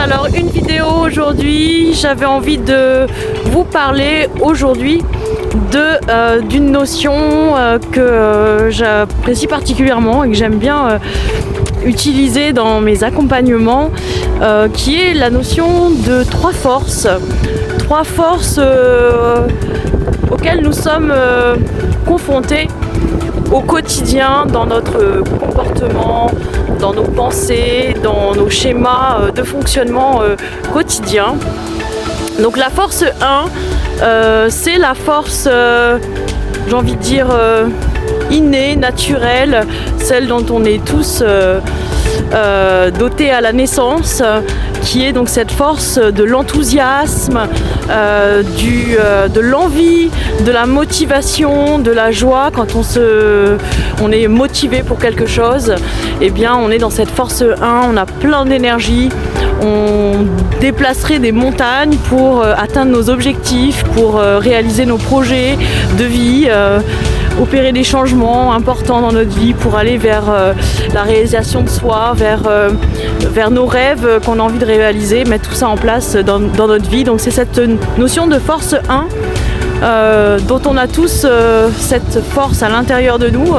alors une vidéo aujourd'hui. J'avais envie de vous parler aujourd'hui d'une notion que j'apprécie particulièrement et que j'aime bien utiliser dans mes accompagnements, qui est la notion de trois forces. Trois forces auxquelles nous sommes confrontés au quotidien, dans notre comportement, dans nos pensées, dans nos schémas de fonctionnement quotidien. Donc la force 1, c'est la force, j'ai envie de dire, innée, naturelle, celle dont on est tous dotés à la naissance, qui est donc cette force de l'enthousiasme, de l'envie, de la motivation, de la joie. Quand on est motivé pour quelque chose, eh bien on est dans cette force 1, on a plein d'énergie, on déplacerait des montagnes pour atteindre nos objectifs, pour réaliser nos projets de vie, opérer des changements importants dans notre vie pour aller vers la réalisation de soi, vers nos rêves qu'on a envie de réaliser, mettre tout ça en place dans notre vie. Donc c'est cette notion de force 1 dont on a tous cette force à l'intérieur de nous.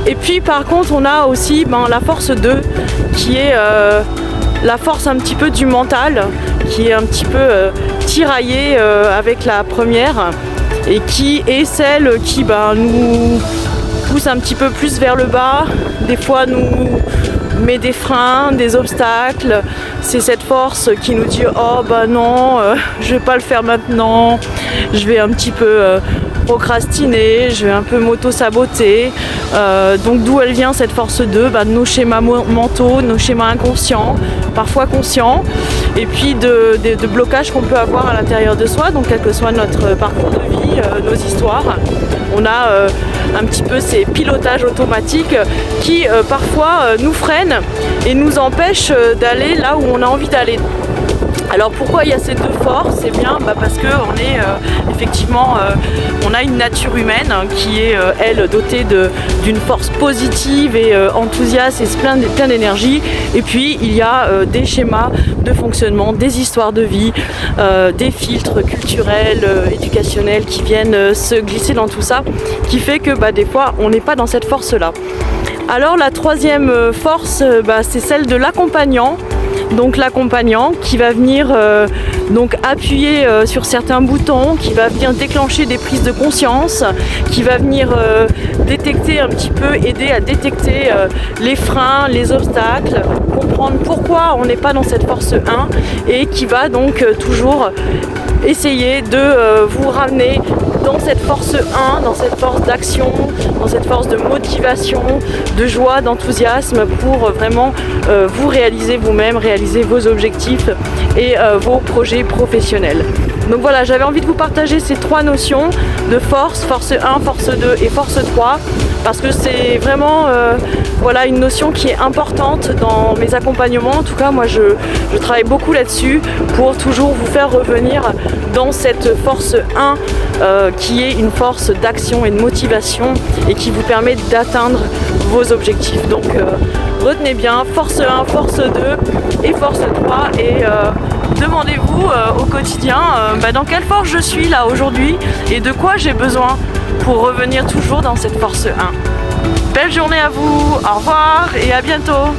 Et puis par contre on a aussi la force 2 qui est la force un petit peu du mental, qui est un petit peu tiraillée avec la première, et qui est celle qui nous pousse un petit peu plus vers le bas, des fois nous met des freins, des obstacles. C'est cette force qui nous dit oh non, je vais pas le faire maintenant, je vais un petit peu procrastiner, je vais un peu m'auto-saboter. Donc d'où elle vient cette force 2 ? De nos schémas mentaux, nos schémas inconscients, parfois conscients, et puis de blocages qu'on peut avoir à l'intérieur de soi, donc quel que soit notre parcours de vie, nos histoires. On a un petit peu ces pilotages automatiques qui parfois nous freinent et nous empêchent d'aller là où on a envie d'aller. Alors pourquoi il y a ces deux forces ? Eh bien parce que on est effectivement, on a une nature humaine qui est elle dotée d'une force positive et enthousiaste et plein d'énergie. Et puis il y a des schémas de fonctionnement, des histoires de vie, des filtres culturels, éducationnels qui viennent se glisser dans tout ça, qui fait que des fois on n'est pas dans cette force-là. Alors la troisième force, c'est celle de l'accompagnant. Donc l'accompagnant qui va venir appuyer sur certains boutons, qui va venir déclencher des prises de conscience, qui va venir détecter un petit peu, aider à détecter les freins, les obstacles, comprendre pourquoi on n'est pas dans cette force 1 et qui va donc toujours essayer de vous ramener dans cette force 1, dans cette force d'action, dans cette force de motivation, de joie, d'enthousiasme pour vraiment vous réaliser vous-même, réaliser vos objectifs et vos projets professionnels. Donc voilà, j'avais envie de vous partager ces trois notions de force, force 1, force 2 et force 3, parce que c'est vraiment une notion qui est importante dans mes accompagnements. En tout cas, moi je travaille beaucoup là-dessus pour toujours vous faire revenir dans cette force 1 qui est une force d'action et de motivation et qui vous permet d'atteindre vos objectifs. Donc retenez bien, force 1, force 2 et force 3 et demandez-vous au quotidien dans quelle force je suis là aujourd'hui et de quoi j'ai besoin pour revenir toujours dans cette force 1. Belle journée à vous, au revoir et à bientôt.